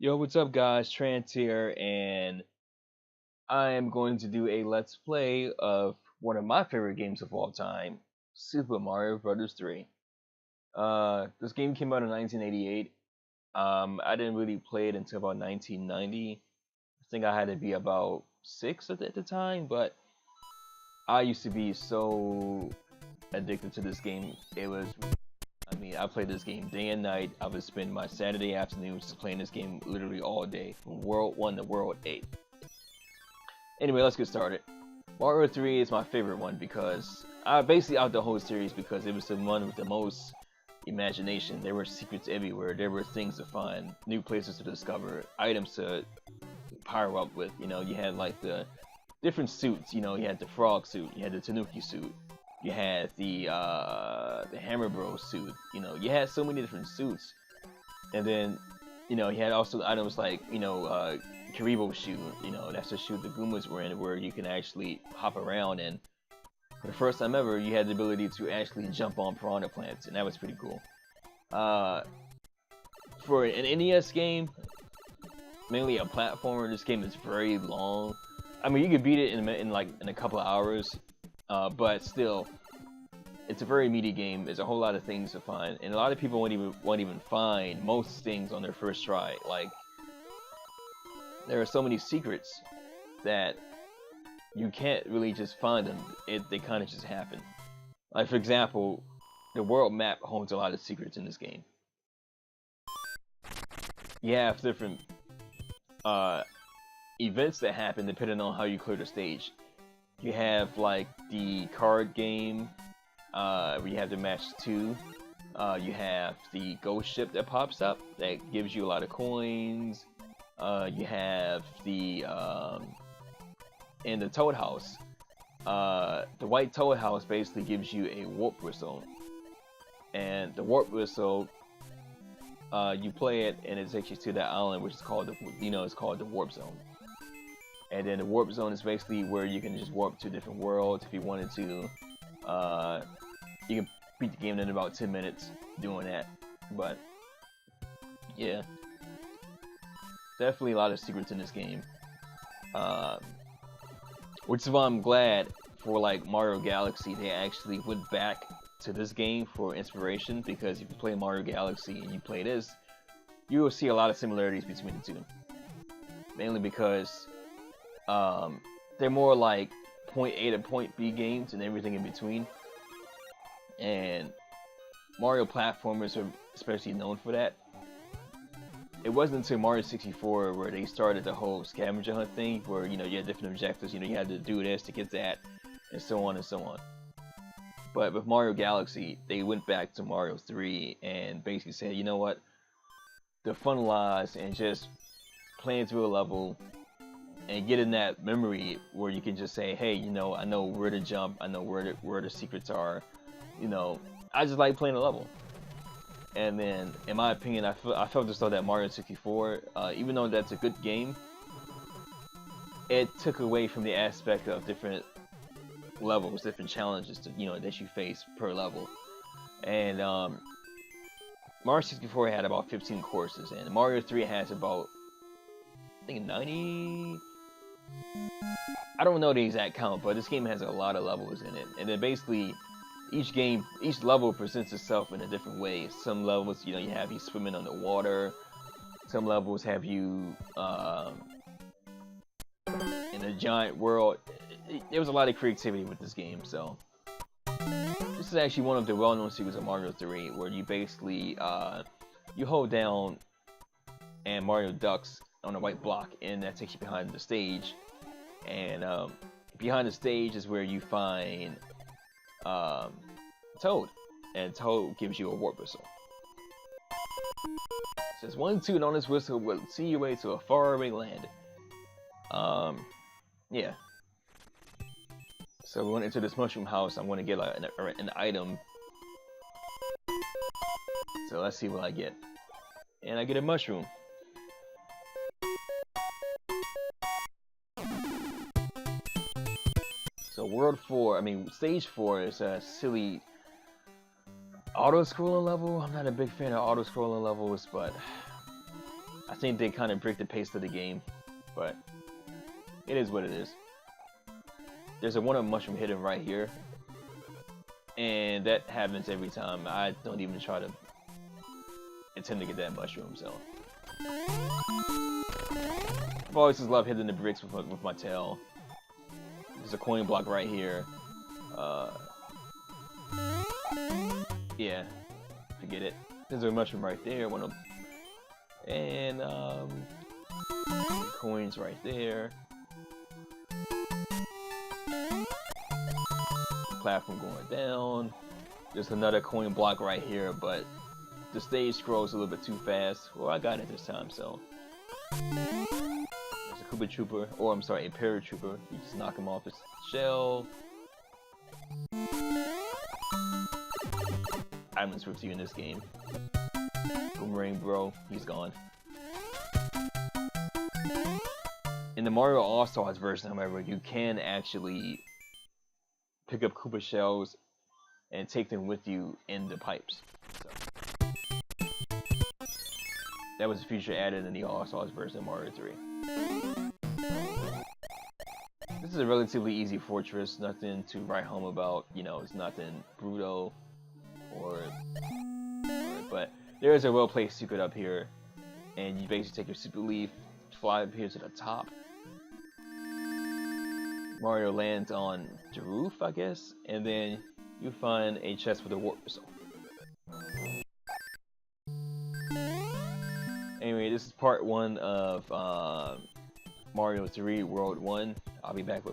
Yo, what's up, guys? Trance here, and I am going to do a let's play of one of my favorite games of all time, Super Mario Brothers 3. This game came out in 1988. I didn't really play it until about 1990. I think I had to be about six at the time, but I used to be so addicted to this game. I played this game day and night. I would spend my Saturday afternoons playing this game literally all day, from World 1 to World 8. Anyway, let's get started. Mario 3 is my favorite one because I basically out the whole series because it was the one with the most imagination. There were secrets everywhere. There were things to find, new places to discover, items to power up with. You had like the different suits. You had the frog suit, you had the Tanuki suit, you had the Hammer Bros suit. You had so many different suits, and then you had also items like Karibo shoe. That's the shoe the Goombas were in, where you can actually hop around, and for the first time ever, you had the ability to actually jump on piranha plants, and that was pretty cool. Uh, for an NES game, mainly a platformer, this game is very long. I mean, you could beat it in a couple of hours, but still, it's a very meaty game. There's a whole lot of things to find, and a lot of people won't even find most things on their first try. Like, there are so many secrets that you can't really just find them. They kind of just happen. Like, for example, the world map holds a lot of secrets in this game. You have different events that happen depending on how you clear the stage. You have like the card game, where you have to match two. You have the ghost ship that pops up that gives you a lot of coins. You have in the Toad House. The white Toad House basically gives you a warp whistle, and the warp whistle, you play it and it takes you to that island, which is called it's called the warp zone. And then the warp zone is basically where you can just warp to different worlds if you wanted to. You can beat the game in about 10 minutes doing that. But yeah, definitely a lot of secrets in this game. Which is why I'm glad for like Mario Galaxy they actually went back to this game for inspiration, because if you play Mario Galaxy and you play this, you will see a lot of similarities between the two. Mainly because they're more like point A to point B games and everything in between. And Mario platformers are especially known for that. It wasn't until Mario 64 where they started the whole scavenger hunt thing, where you had different objectives. You had to do this to get that, and so on and so on. But with Mario Galaxy, they went back to Mario 3 and basically said, you know what, the fun lies in just playing through a level and getting that memory where you can just say, hey, I know where to jump, I know where the secrets are. I just like playing a level. And then, in my opinion, I felt as though that Mario 64, even though that's a good game, it took away from the aspect of different levels, different challenges that you face per level. And Mario 64 had about 15 courses, and Mario 3 has about, I think, 90. I don't know the exact count, but this game has a lot of levels in it. And then basically, each level presents itself in a different way. Some levels, you have you swimming underwater. Some levels have you in a giant world. There was a lot of creativity with this game, so this is actually one of the well-known secrets of Mario 3, where you basically you hold down and Mario ducks on a white block, and that takes you behind the stage. And behind the stage is where you find Toad, and Toad gives you a warp whistle. It says 1 toot on this whistle will see your way to a faraway land. Yeah. So we went into this mushroom house. I'm going to get like an item. So let's see what I get. And I get a mushroom. So stage 4 is a silly auto-scrolling level. I'm not a big fan of auto-scrolling levels, but I think they kind of break the pace of the game, but it is what it is. There's a one-up mushroom hidden right here, and that happens every time. I don't even try to attempt to get that mushroom, so. I've always just loved hitting the bricks with my tail. There's a coin block right here. Yeah, forget it. There's a mushroom right there. And coins right there. Platform going down. There's another coin block right here, but the stage scrolls a little bit too fast. Well, I got it this time, so. There's a Koopa Trooper, or I'm sorry, a Paratrooper. You just knock him off his shell. Islands with you in this game. Boomerang Bro, he's gone. In the Mario All-Stars version, however, you can actually pick up Koopa shells and take them with you in the pipes. So, that was a feature added in the All-Stars version of Mario 3. This is a relatively easy fortress, nothing to write home about, you know, it's nothing brutal but there is a well-placed secret up here, and you basically take your super leaf, fly up here to the top. Mario lands on the roof, I guess, and then you find a chest with a warp crystal. Anyway, this is part 1 of Mario 3 World 1. I'll be back with